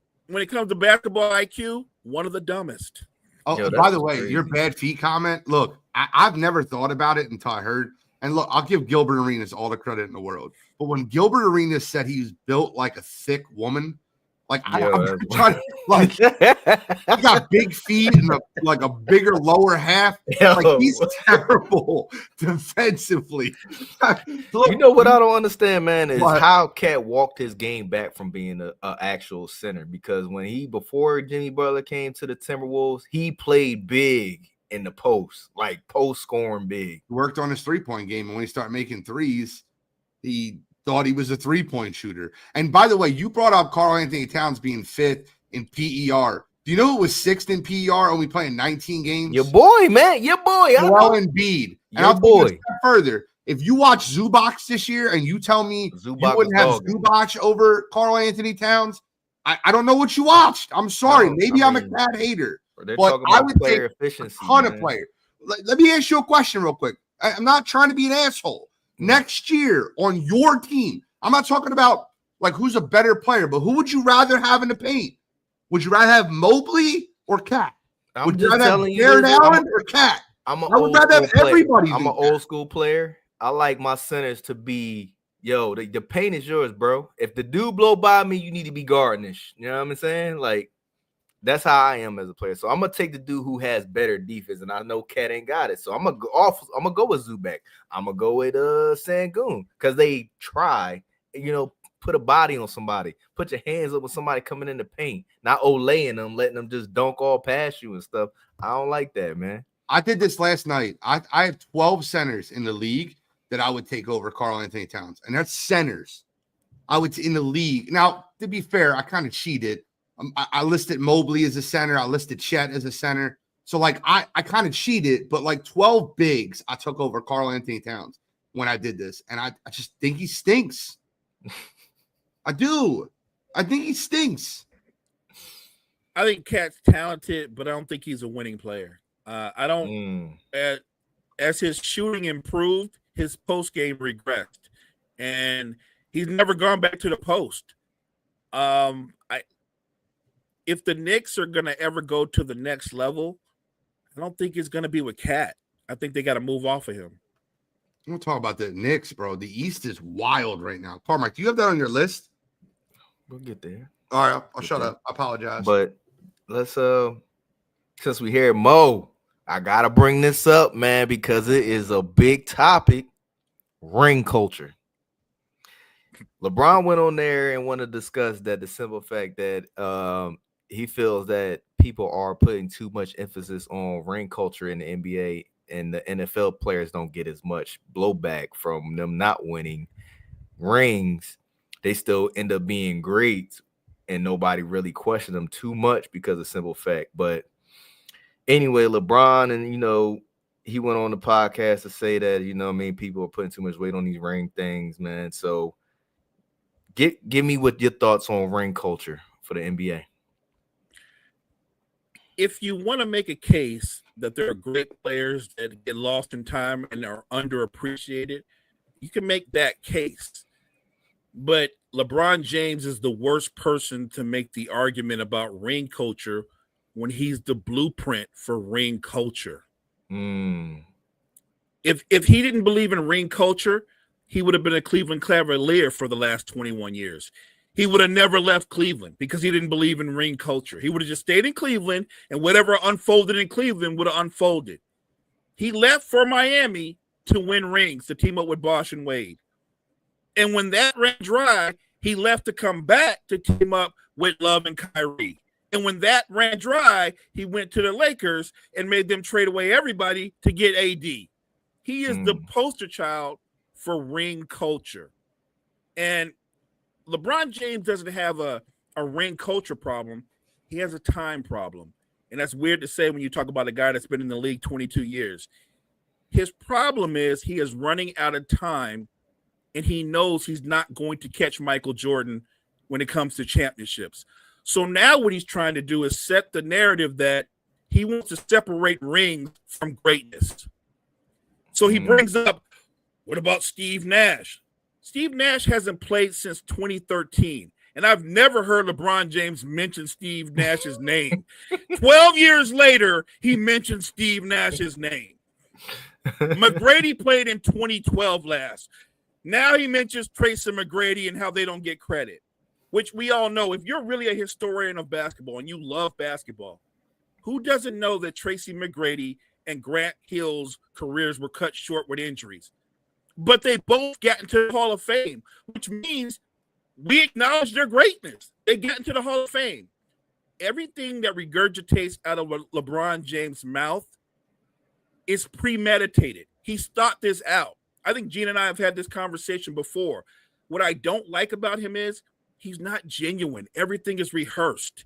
IQ, one of the dumbest. Oh, by the way, your bad feet comment. Look, I've never thought about it until I heard. And look, I'll give Gilbert Arenas all the credit in the world. But when Gilbert Arenas said he's built like a thick woman, like I'm trying to, like, he got big feet and a bigger lower half. Like, he's terrible defensively. Look, you know what I don't understand, man, is how Cat walked his game back from being an actual center. Because before Jimmy Butler came to the Timberwolves, he played big in the post, like post scoring big. He worked on his 3-point game, and when he started making threes, he thought he was a 3-point shooter. And by the way, you brought up Karl Anthony Towns being 5th in PER. Do you know who was 6th in PER, only playing 19 games? Your boy, man. Your boy. Joel Embiid. And I'll go a step further. If you watch Zubac this year and you tell me you wouldn't have Zubac over Karl Anthony Towns, I don't know what you watched. I'm sorry. Maybe I'm a Cat hater. But I would take efficiency, a ton of players. Let me ask you a question real quick. I'm not trying to be an asshole. Next year on your team, I'm not talking about like who's a better player, but who would you rather have in the paint? Would you rather have Mobley or Cat? Would you rather have Jared Allen or Cat? I would rather have everybody. I'm an old school player. I like my centers to be, the paint is yours, bro. If the dude blow by me, you need to be guarding this. You know what I'm saying? Like, that's how I am as a player. So I'm gonna take the dude who has better defense, and I know Cat ain't got it. So I'm gonna go with Zubac. I'm gonna go with Sengun because they try, put a body on somebody, put your hands up with somebody coming in the paint, not olaying them, letting them just dunk all past you and stuff. I don't like that, man. I did this last night. I have 12 centers in the league that I would take over Karl Anthony Towns, and that's centers. I would in the league. Now, to be fair, I kind of cheated. I listed Mobley as a center. I listed Chet as a center. So, like, I kind of cheated, but like 12 bigs, I took over Karl Anthony Towns when I did this. And I just think he stinks. I do. I think he stinks. I think Cat's talented, but I don't think he's a winning player. I don't. As his shooting improved, his post game regressed, and he's never gone back to the post. If the Knicks are going to ever go to the next level, I don't think it's going to be with Cat. I think they got to move off of him. I'm going to talk about the Knicks, bro. The East is wild right now. Carmike, do you have that on your list? We'll get there. All right, I'll shut up. I apologize. But let's since we hear Mo, I got to bring this up, man, because it is a big topic. Ring culture. LeBron went on there and wanted to discuss that the simple fact that he feels that people are putting too much emphasis on ring culture in the NBA, and the NFL players don't get as much blowback from them not winning rings. They still end up being great, and nobody really questioned them too much because of simple fact. But anyway, LeBron, and he went on the podcast to say that people are putting too much weight on these ring things, man. So give me what your thoughts on ring culture for the NBA. If you want to make a case that there are great players that get lost in time and are underappreciated, you can make that case. But LeBron James is the worst person to make the argument about ring culture when he's the blueprint for ring culture. If he didn't believe in ring culture, he would have been a Cleveland Cavalier for the last 21 years. He would have never left Cleveland because he didn't believe in ring culture. He would have just stayed in Cleveland, and whatever unfolded in Cleveland would have unfolded. He left for Miami to win rings, to team up with Bosh and Wade. And when that ran dry, he left to come back to team up with Love and Kyrie. And when that ran dry, he went to the Lakers and made them trade away everybody to get AD. He is the poster child for ring culture. And LeBron James doesn't have a ring culture problem. He has a time problem. And that's weird to say when you talk about a guy that's been in the league 22 years. His problem is he is running out of time, and he knows he's not going to catch Michael Jordan when it comes to championships. So now what he's trying to do is set the narrative that he wants to separate rings from greatness. So he brings up, what about Steve Nash? Steve Nash hasn't played since 2013, and I've never heard LeBron James mention Steve Nash's name. 12 years later, he mentioned Steve Nash's name. McGrady played in 2012 last. Now he mentions Tracy McGrady and how they don't get credit, which we all know. If you're really a historian of basketball and you love basketball, who doesn't know that Tracy McGrady and Grant Hill's careers were cut short with injuries? But they both got into the Hall of Fame, which means we acknowledge their greatness. They get into the Hall of Fame. Everything that regurgitates out of LeBron James' mouth is premeditated. He's thought this out. I think Gene and I have had this conversation before. What I don't like about him is he's not genuine. Everything is rehearsed.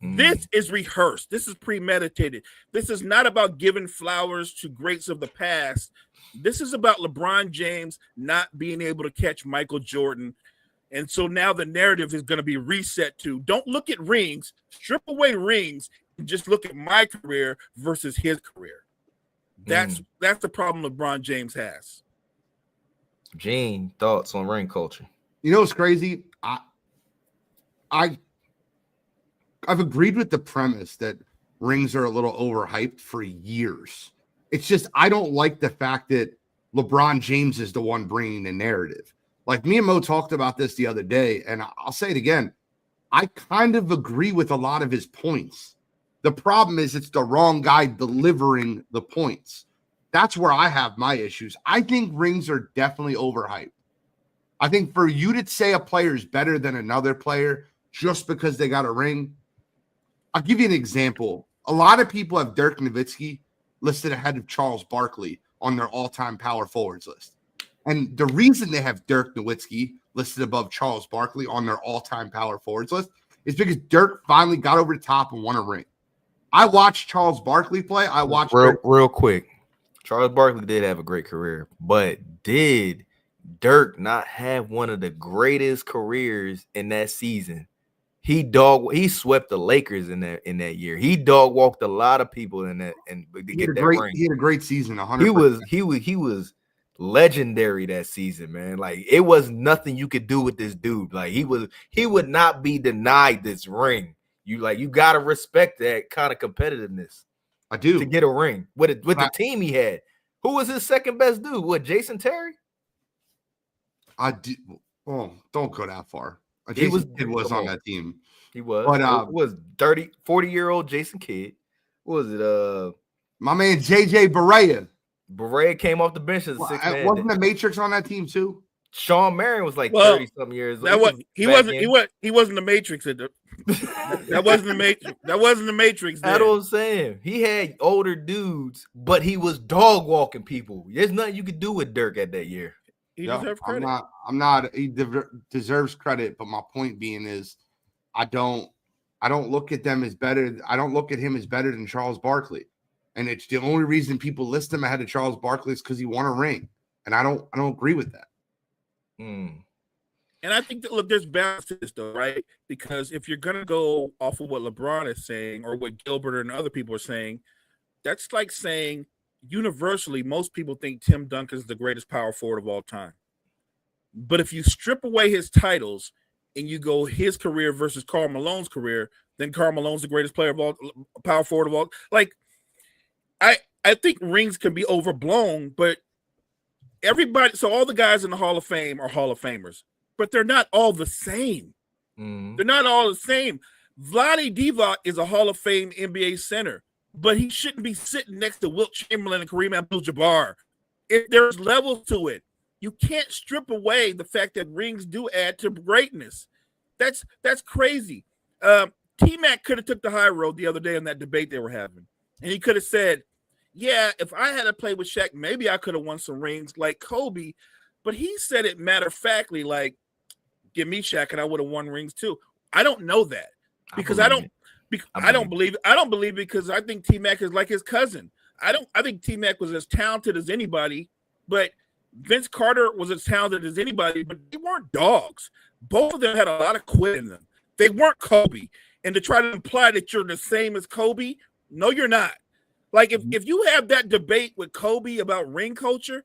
This is rehearsed. This is premeditated. This is not about giving flowers to greats of the past. This is about LeBron James not being able to catch Michael Jordan. And so now the narrative is going to be reset to don't look at rings, strip away rings, and just look at my career versus his career. That's the problem LeBron James has. Gene, thoughts on ring culture? You know what's crazy? I've agreed with the premise that rings are a little overhyped for years. It's just I don't like the fact that LeBron James is the one bringing the narrative. Like me and Mo talked about this the other day, and I'll say it again. I kind of agree with a lot of his points. The problem is it's the wrong guy delivering the points. That's where I have my issues. I think rings are definitely overhyped. I think for you to say a player is better than another player just because they got a ring, I'll give you an example. A lot of people have Dirk Nowitzki listed ahead of Charles Barkley on their all-time power forwards list. And the reason they have Dirk Nowitzki listed above Charles Barkley on their all-time power forwards list is because Dirk finally got over the top and won a ring. I watched Charles Barkley play. I watched real quick. Charles Barkley did have a great career, but did Dirk not have one of the greatest careers in that season? He swept the Lakers in that year. He dog walked a lot of people in that and to get that ring. He had a great season. 100%. He was legendary that season, man. Like it was nothing you could do with this dude. Like he would not be denied this ring. You got to respect that kind of competitiveness. I do. To get a ring with the team he had. Who was his second best dude? What, Jason Terry? I do. Oh, don't go that far. He was on that team. He was. But it was 40-year-old Jason Kidd. What was it? My man JJ Barea. Barea came off the bench as a sixth man. Wasn't the Matrix on that team too? Sean Marion was like 30-something years old. He wasn't the Matrix. That wasn't the Matrix. That wasn't the Matrix. That's what I'm saying. He had older dudes, but he was dog walking people. There's nothing you could do with Dirk at that year. He deserves credit. I'm not. He deserves credit, but my point being is, I don't look at them as better. I don't look at him as better than Charles Barkley, and it's the only reason people list him ahead of Charles Barkley is because he won a ring, and I don't agree with that. And I think that look, there's balance to this though, right? Because if you're gonna go off of what LeBron is saying or what Gilbert and other people are saying, that's like saying universally most people think Tim Duncan is the greatest power forward of all time. But if you strip away his titles and you go his career versus Karl Malone's career, then Karl Malone's the greatest player of all, power forward of all. Like I think rings can be overblown, but everybody. So all the guys in the Hall of Fame are Hall of Famers, but they're not all the same. They're not all the same. Vlade Divac is a Hall of Fame NBA center, but he shouldn't be sitting next to Wilt Chamberlain and Kareem Abdul-Jabbar. If there's levels to it, you can't strip away the fact that rings do add to greatness. That's crazy. T-Mac could have took the high road the other day in that debate they were having, and he could have said, "Yeah, if I had to play with Shaq, maybe I could have won some rings like Kobe." But he said it matter-of-factly, like, "Give me Shaq, and I would have won rings too." I don't know that because I don't believe because I think T-Mac is like his cousin. I think T-Mac was as talented as anybody, but Vince Carter was as talented as anybody, but they weren't dogs. Both of them had a lot of quit in them. They weren't Kobe. And to try to imply that you're the same as Kobe, no, you're not. Like if you have that debate with Kobe about ring culture,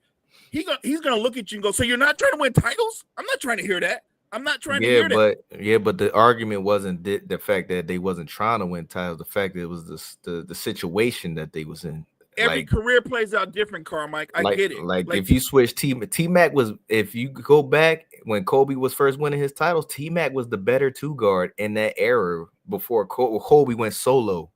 he's gonna look at you and go, "So you're not trying to win titles? I'm not trying to hear that. I'm not trying to hear that." But the argument wasn't the fact that they wasn't trying to win titles. The fact that it was the situation that they was in. Every career plays out different, Carmike. I get it. Like if you switch T-Mac was, if you go back when Kobe was first winning his titles, T-Mac was the better two guard in that era before Kobe went solo.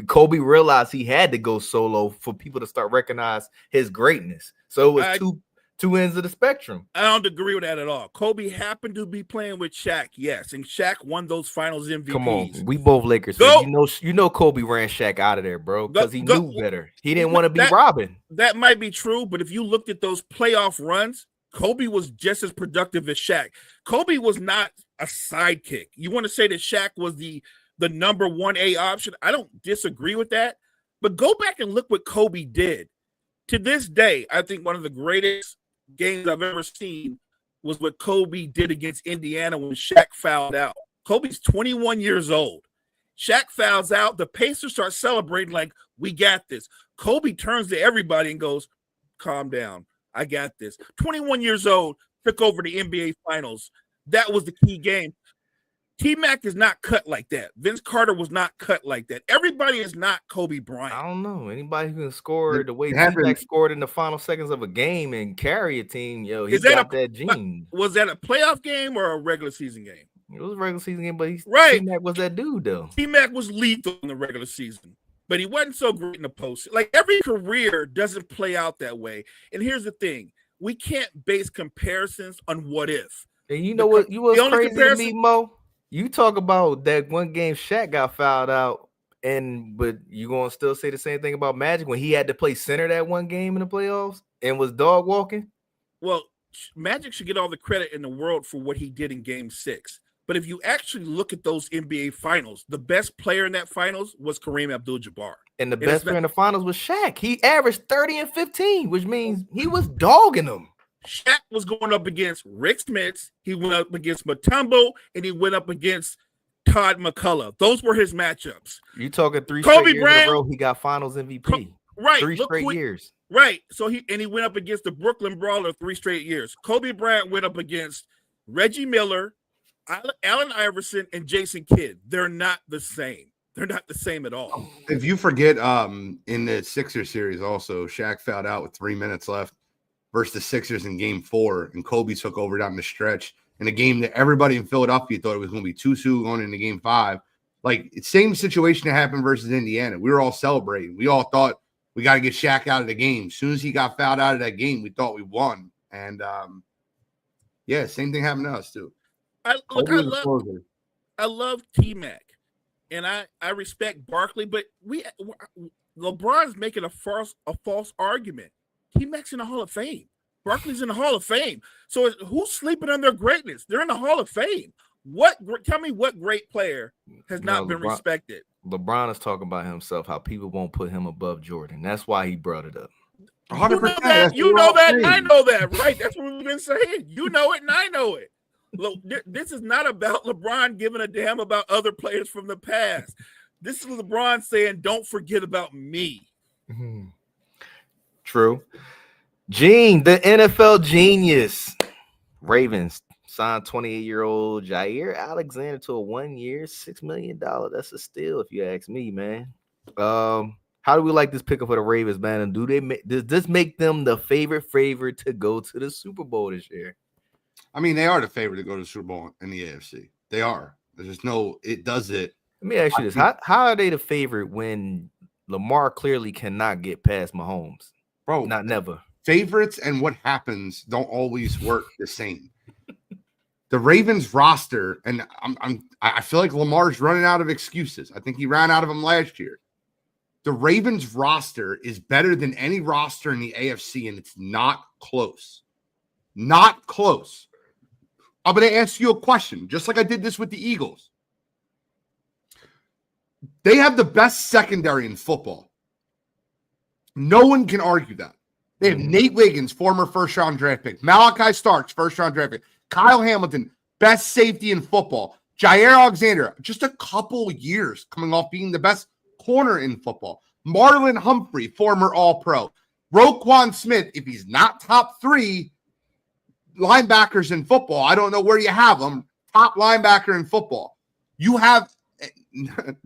Kobe realized he had to go solo for people to start recognize his greatness. So it was two ends of the spectrum. I don't agree with that at all. Kobe happened to be playing with Shaq, yes, and Shaq won those finals MVPs. Come on, we both Lakers fans. You know Kobe ran Shaq out of there, bro, because he knew better. He didn't want to be Robin. That might be true, but if you looked at those playoff runs, Kobe was just as productive as Shaq. Kobe was not a sidekick. You want to say that Shaq was the number 1A option? I don't disagree with that, but go back and look what Kobe did. To this day, I think one of the greatest games I've ever seen was what Kobe did against Indiana when Shaq fouled out. Kobe's 21 years old. Shaq fouls out. The Pacers start celebrating like, "We got this." Kobe turns to everybody and goes, "Calm down. I got this." 21 years old, took over the NBA Finals. That was the key game. T-Mac is not cut like that. Vince Carter was not cut like that. Everybody is not Kobe Bryant. I don't know. Anybody who can score the way T-Mac scored in the final seconds of a game and carry a team, he got that gene. Was that a playoff game or a regular season game? It was a regular season game, but T-Mac was that dude, though. T-Mac was lethal in the regular season, but he wasn't so great in the post. Like, every career doesn't play out that way. And here's the thing. We can't base comparisons on what if. And you know what? You was crazy to me, Mo? You talk about that one game Shaq got fouled out, but you gonna still say the same thing about Magic when he had to play center that one game in the playoffs and was dog walking? Well, Magic should get all the credit in the world for what he did in Game 6. But if you actually look at those NBA Finals, the best player in that Finals was Kareem Abdul-Jabbar. And the best player in the Finals was Shaq. He averaged 30 and 15, which means he was dogging them. Shaq was going up against Rick Smits, he went up against Mutombo, and he went up against Todd McCullough. Those were his matchups. You talking 3 straight years in a row, he got Finals MVP. Right. 3 straight years. Right. So he went up against the Brooklyn Brawler 3 straight years. Kobe Bryant went up against Reggie Miller, Allen Iverson, and Jason Kidd. They're not the same. They're not the same at all. If you forget, in the Sixers series also, Shaq fouled out with 3 minutes left versus the Sixers in Game 4, and Kobe took over down the stretch in a game that everybody in Philadelphia thought it was going to be 2-2 going into Game 5. Like, same situation that happened versus Indiana. We were all celebrating. We all thought we got to get Shaq out of the game. As soon as he got fouled out of that game, we thought we won. And, same thing happened to us, too. I love T-Mac, and I respect Barkley, but LeBron's making a false argument. T-Mac's in the Hall of Fame. Barkley's in the Hall of Fame. So who's sleeping on their greatness? They're in the Hall of Fame. Tell me what great player has not been respected? LeBron is talking about himself, how people won't put him above Jordan. That's why he brought it up. 100%. You know that, and I know that, right? That's what we've been saying. You know it, and I know it. Look, this is not about LeBron giving a damn about other players from the past. This is LeBron saying, "Don't forget about me." Mm-hmm. True. Gene, the NFL GENEius. Ravens signed 28-year-old Jair Alexander to a 1-year, $6 million. That's a steal, if you ask me, man. How do we like this pickup for the Ravens, man? And does this make them the favorite to go to the Super Bowl this year? I mean, they are the favorite to go to the Super Bowl in the AFC. They are. There's just no. It does it. Let me ask you this: How are they the favorite when Lamar clearly cannot get past Mahomes? Bro, not never. Favorites and what happens don't always work the same. The Ravens roster, and I feel like Lamar's running out of excuses. I think he ran out of them last year. The Ravens roster is better than any roster in the AFC, and it's not close. Not close. I'm going to ask you a question, just like I did this with the Eagles. They have the best secondary in football. No one can argue that. They have Nate Wiggins, former first-round draft pick. Malachi Starks, first-round draft pick. Kyle Hamilton, best safety in football. Jair Alexander, just a couple years coming off being the best corner in football. Marlon Humphrey, former All-Pro. Roquan Smith, if he's not top 3 linebackers in football, I don't know where you have him, top linebacker in football. You have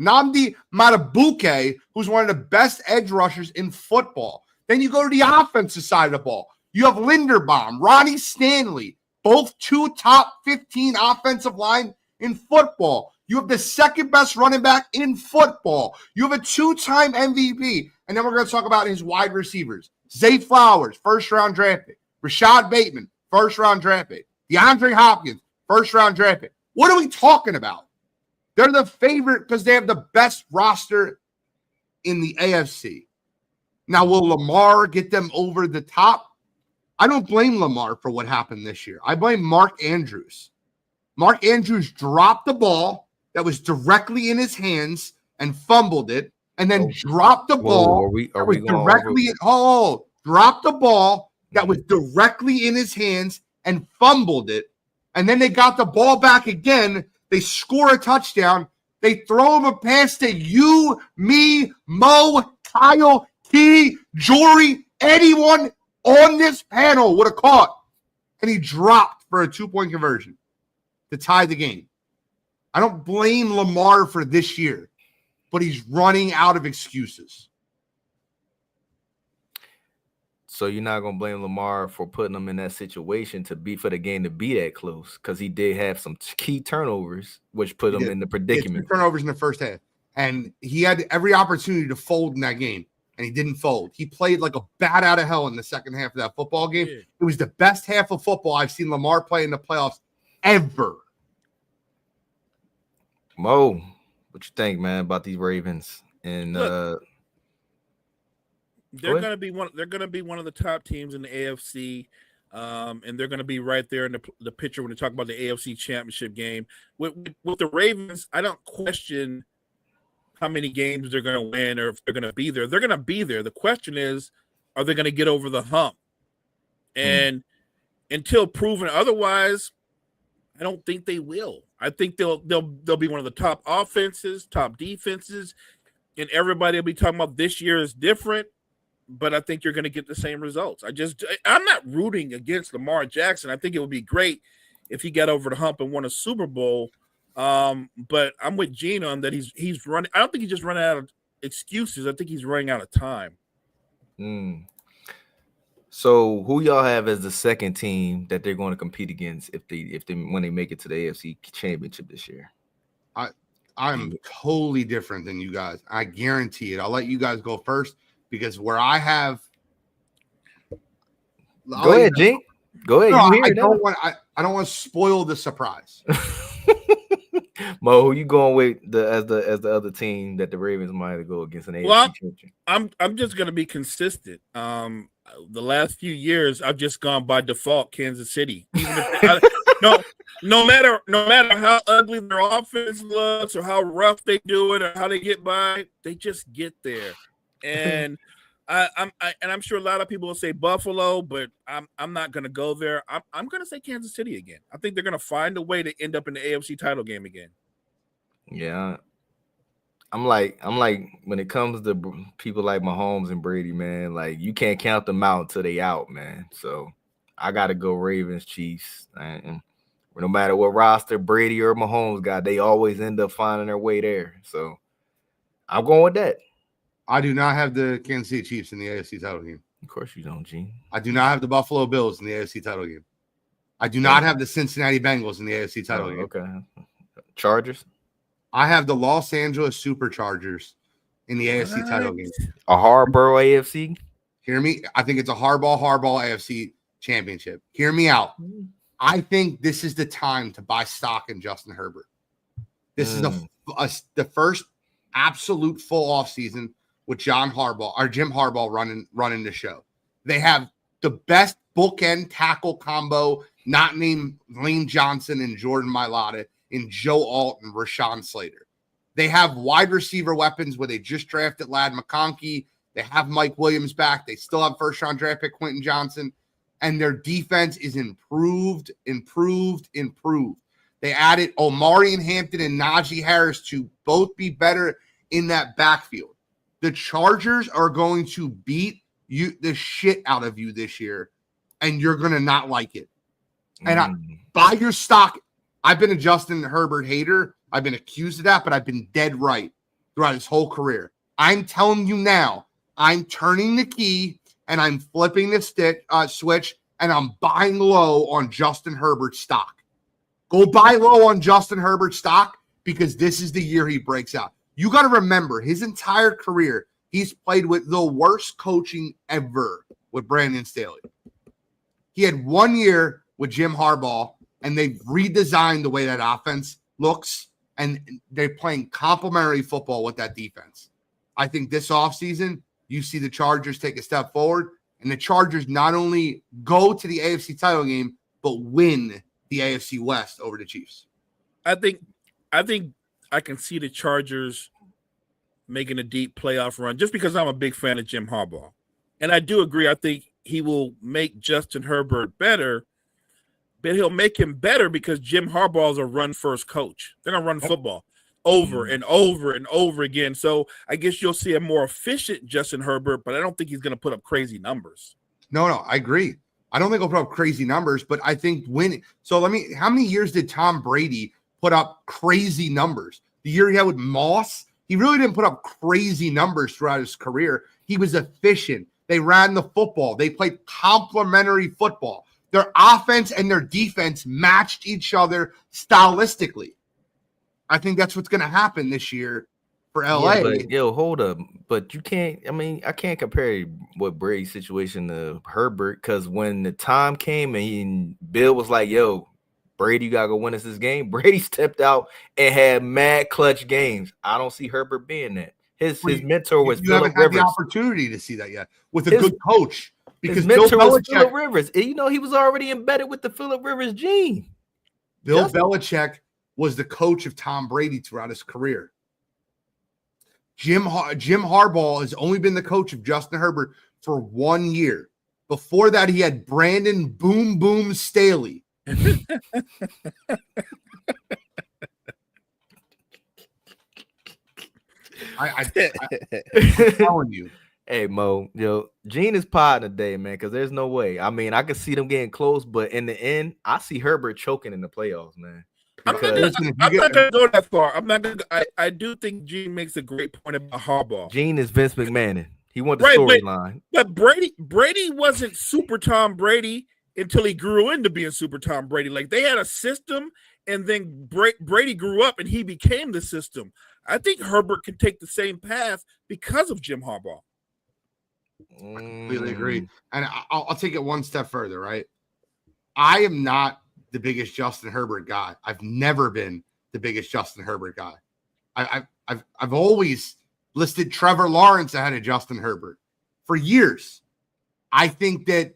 Nnamdi Matabuke, who's one of the best edge rushers in football. Then you go to the offensive side of the ball. You have Linderbaum, Ronnie Stanley, both 2 top 15 offensive line in football. You have the second best running back in football. You have a 2-time MVP. And then we're going to talk about his wide receivers. Zay Flowers, first-round draft pick. Rashad Bateman, first-round draft pick. DeAndre Hopkins, first-round draft pick. What are we talking about? They're the favorite because they have the best roster in the AFC. Now, will Lamar get them over the top? I don't blame Lamar for what happened this year. I blame Mark Andrews. Mark Andrews dropped the ball that was directly in his hands and fumbled it, and then dropped the ball dropped the ball that was directly in his hands and fumbled it. And then they got the ball back again. They score a touchdown. They throw him a pass to you, me, Mo, Kyle, Key, Jory, anyone on this panel would have caught. And he dropped for a 2-point conversion to tie the game. I don't blame Lamar for this year, but he's running out of excuses. So you're not going to blame Lamar for putting him in that situation for the game to be that close, because he did have some key turnovers, which put him in the predicament. 2 turnovers in the first half, and he had every opportunity to fold in that game, and he didn't fold. He played like a bat out of hell in the second half of that football game. Yeah. It was the best half of football I've seen Lamar play in the playoffs ever. Mo, what you think, man, about these Ravens? And they're going to be one of the top teams in the AFC, and they're going to be right there in the picture when they talk about the AFC Championship game. With the Ravens, I don't question how many games they're going to win or if they're going to be there. They're going to be there. The question is, are they going to get over the hump? And until proven otherwise, I don't think they will. I think they'll be one of the top offenses, top defenses, and everybody will be talking about this year is different. But I think you're going to get the same results. I'm not rooting against Lamar Jackson. I think it would be great if he got over the hump and won a Super Bowl. But I'm with Gene on that he's running. I don't think he's just running out of excuses. I think he's running out of time. So who y'all have as the second team that they're going to compete against when they make it to the AFC Championship this year? I'm totally different than you guys. I guarantee it. I'll let you guys go first because where I have. Go ahead, Gene. Go ahead. No, I don't want to spoil the surprise. Mo, who you going with as the other team that the Ravens might go against an AFC championship? I'm just going to be consistent. The last few years, I've just gone by default Kansas City. Even if no matter how ugly their offense looks or how rough they do it or how they get by, they just get there. And I'm sure a lot of people will say Buffalo, but I'm not going to go there. I'm going to say Kansas City again. I think they're going to find a way to end up in the AFC title game again. Yeah. I'm like when it comes to people like Mahomes and Brady, man, like you can't count them out until they out, man. So I got to go Ravens, Chiefs. And no matter what roster Brady or Mahomes got, they always end up finding their way there. So I'm going with that. I do not have the Kansas City Chiefs in the AFC title game. Of course you don't, Gene. I do not have the Buffalo Bills in the AFC title game. I do not have the Cincinnati Bengals in the AFC title game. Okay. Chargers? I have the Los Angeles Superchargers in the AFC title game. A Harborough AFC? Hear me? I think it's a hardball AFC championship. Hear me out. I think this is the time to buy stock in Justin Herbert. This is the first absolute full offseason with Jim Harbaugh running the show. They have the best bookend tackle combo, not named Lane Johnson and Jordan Mailata, in Joe Alt and Rashawn Slater. They have wide receiver weapons where they just drafted Ladd McConkey. They have Mike Williams back. They still have first-round draft pick Quentin Johnson. And their defense is improved. They added Omari and Hampton and Najee Harris to both be better in that backfield. The Chargers are going to beat the shit out of you this year, and you're going to not like it. And buy your stock. I've been a Justin Herbert hater. I've been accused of that, but I've been dead right throughout his whole career. I'm telling you now, I'm turning the key and I'm flipping the switch, and I'm buying low on Justin Herbert stock. Go buy low on Justin Herbert stock because this is the year he breaks out. You got to remember, his entire career, he's played with the worst coaching ever with Brandon Staley. He had 1 year with Jim Harbaugh, and they've redesigned the way that offense looks, and they're playing complementary football with that defense. I think this offseason, you see the Chargers take a step forward, and the Chargers not only go to the AFC title game, but win the AFC West over the Chiefs. I think I can see the Chargers making a deep playoff run just because I'm a big fan of Jim Harbaugh. And I do agree. I think he will make Justin Herbert better, but he'll make him better because Jim Harbaugh is a run-first coach. They're going to run football over and over and over again. So I guess you'll see a more efficient Justin Herbert, but I don't think he's going to put up crazy numbers. No, I agree. I don't think he'll put up crazy numbers, but I think winning. So how many years did Tom Brady put up crazy numbers? The year he had with Moss, he really didn't put up crazy numbers throughout his career. He was efficient. They ran the football. They played complementary football. Their offense and their defense matched each other stylistically. I think that's what's going to happen this year for LA. Yeah, hold up. But you can't, I can't compare what Brady's situation to Herbert, because when the time came and Bill was like, yo, Brady, you got to go win us this game, Brady stepped out and had mad clutch games. I don't see Herbert being that. His mentor was Phillip Rivers. You haven't had the opportunity to see that yet with a good coach. Because his mentor was Phillip Rivers. He was already embedded with the Phillip Rivers gene. Bill Belichick was the coach of Tom Brady throughout his career. Jim Harbaugh has only been the coach of Justin Herbert for 1 year. Before that, he had Brandon Boom Boom Staley. I'm telling you. Hey, Mo, Gene is potting today, man, because there's no way. I can see them getting close, but in the end, I see Herbert choking in the playoffs, man. I'm not going to go that far. I do think Gene makes a great point about Harbaugh. Gene is Vince McMahon. He won the storyline. But Brady wasn't Super Tom Brady until he grew into being Super Tom Brady. Like, they had a system, and then Brady grew up, and he became the system. I think Herbert can take the same path because of Jim Harbaugh. I completely agree. And I'll take it one step further, right? I am not the biggest Justin Herbert guy. I've never been the biggest Justin Herbert guy. I've always listed Trevor Lawrence ahead of Justin Herbert for years. I think that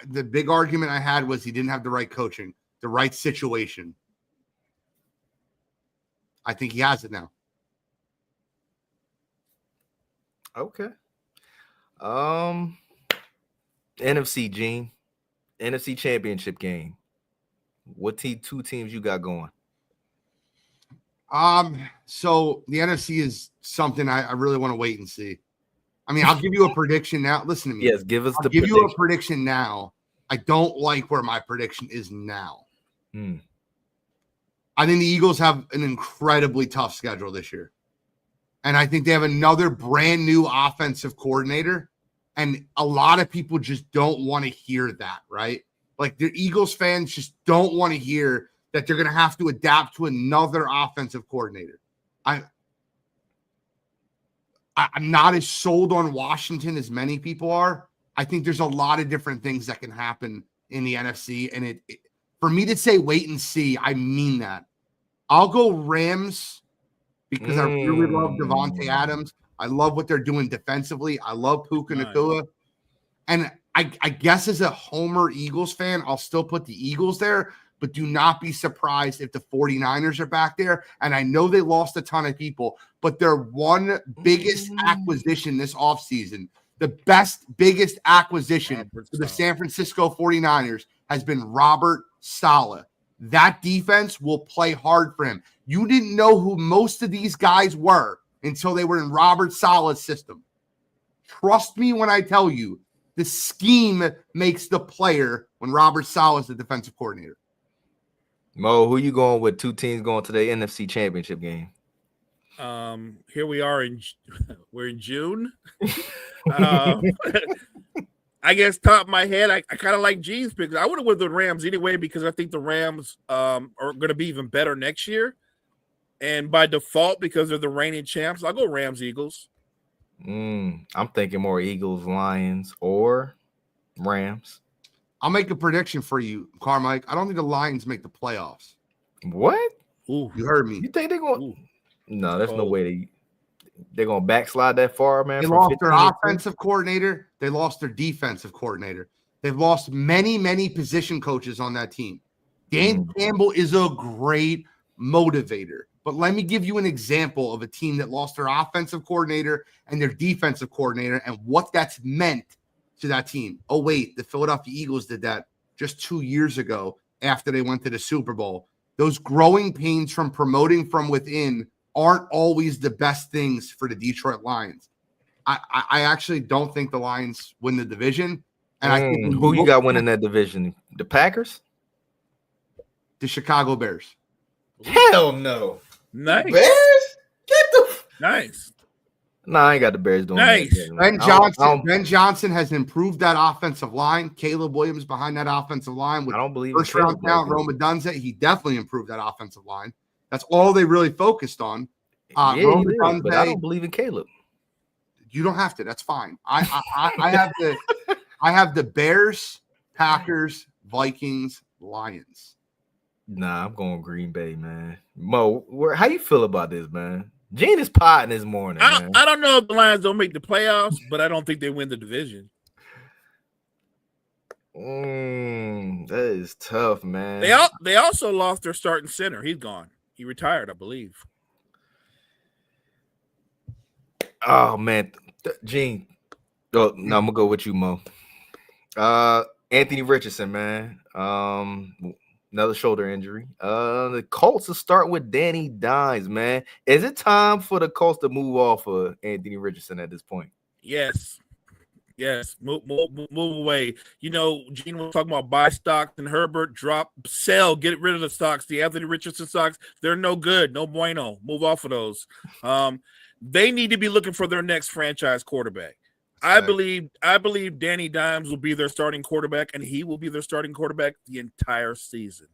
the big argument I had was he didn't have the right coaching, the right situation. I think he has it now. Okay. NFC, Gene. NFC Championship game. What two teams you got going? So the NFC is something I really want to wait and see. I'll give you a prediction now. Listen to me. Yes, give us I'll give you a prediction now. I don't like where my prediction is now. I think the Eagles have an incredibly tough schedule this year. And I think they have another brand new offensive coordinator. And a lot of people just don't want to hear that, right? Like the Eagles fans just don't want to hear that they're going to have to adapt to another offensive coordinator. I'm not as sold on Washington as many people are. I think there's a lot of different things that can happen in the NFC. And for me to say wait and see, I mean that. I'll go Rams because I really love Devontae Adams. I love what they're doing defensively. I love Puka Nacua. And I guess as a homer Eagles fan, I'll still put the Eagles there, but do not be surprised if the 49ers are back there. And I know they lost a ton of people, but their one biggest acquisition this offseason, the biggest acquisition for the San Francisco 49ers has been Robert Saleh. That defense will play hard for him. You didn't know who most of these guys were until they were in Robert Saleh's system. Trust me when I tell you, the scheme makes the player when Robert Saleh is the defensive coordinator. Mo, who you going with? Two teams going to the NFC Championship game. Here we are we're in June. I guess top of my head, I kind of like G's pick. I would have went with the Rams anyway because I think the Rams are going to be even better next year. And by default, because they're the reigning champs, I'll go Rams Eagles. I'm thinking more Eagles, Lions, or Rams. I'll make a prediction for you, Carmike. I don't think the Lions make the playoffs. What? Ooh, you heard me. You think they're going? Ooh. No, there's no way they're going to backslide that far, man. They lost their offensive coordinator. They lost their defensive coordinator. They've lost many, many position coaches on that team. Dan Campbell is a great motivator. But let me give you an example of a team that lost their offensive coordinator and their defensive coordinator and what that's meant to that team. Oh, wait, the Philadelphia Eagles did that just 2 years ago after they went to the Super Bowl. Those growing pains from promoting from within aren't always the best things for the Detroit Lions. I actually don't think the Lions win the division. And I think who you got winning that division? The Packers? The Chicago Bears. Hell no. Nice. Bears? Get the nice. No, I ain't got the Bears doing nice. That. Ben Johnson has improved that offensive line. Caleb Williams behind that offensive line with I don't believe first round talent. Roma Dunze, he definitely improved that offensive line. That's all they really focused on. But I don't believe in Caleb. You don't have to. That's fine. I have the Bears, Packers, Vikings, Lions. Nah, I'm going Green Bay, man. Mo, how you feel about this, man? Gene is potting this morning. I don't know if the Lions don't make the playoffs, but I don't think they win the division. That is tough, man. They also lost their starting center. He's gone. He retired, I believe. Oh man, Gene. Oh no, I'm gonna go with you, Mo. Anthony Richardson, man. Another shoulder injury. The Colts will start with Danny Dimes, man. Is it time for the Colts to move off of Anthony Richardson at this point? Yes. Move away. You know, Gene was talking about buy stocks and Herbert, drop, sell, get rid of the stocks. The Anthony Richardson stocks, they're no good. No bueno. Move off of those. They need to be looking for their next franchise quarterback. I believe Danny Dimes will be their starting quarterback, and he will be their starting quarterback the entire season.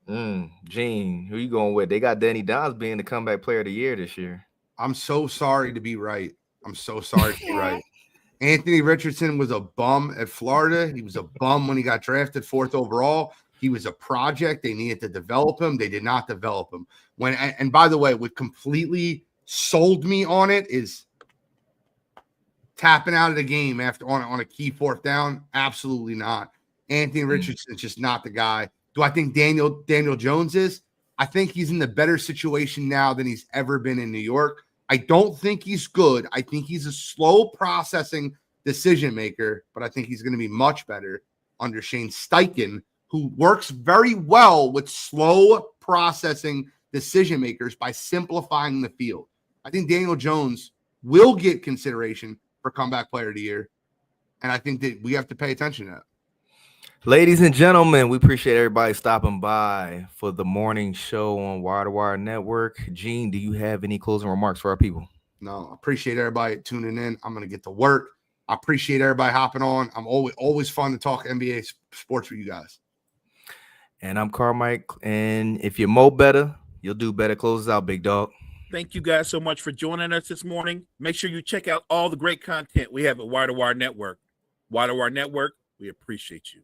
Gene, who you going with? They got Danny Dimes being the comeback player of the year this year. I'm so sorry to be right. Anthony Richardson was a bum at Florida. He was a bum when he got drafted 4th overall. He was a project. They needed to develop him. They did not develop him. And by the way, what completely sold me on it is tapping out of the game after on a key 4th down. Absolutely not. Anthony Richardson is just not the guy. Do I think Daniel Jones is? I think he's in the better situation now than he's ever been in New York. I don't think he's good. I think he's a slow processing decision maker, but I think he's going to be much better under Shane Steichen, who works very well with slow processing decision makers by simplifying the field. I think Daniel Jones will get consideration for comeback player of the year, and I think that we have to pay attention to that. Ladies and gentlemen, we appreciate everybody stopping by for the morning show on Wire to Wire Network. Gene, do you have any closing remarks for our people? No, I appreciate everybody tuning in. I'm going to get to work. I appreciate everybody hopping on. I'm always fun to talk NBA sports with you guys. And I'm Carmike. And if you mow better, you'll do better. Close out, big dog. Thank you guys so much for joining us this morning. Make sure you check out all the great content we have at Wire to Wire Network. Wire to Wire Network, we appreciate you.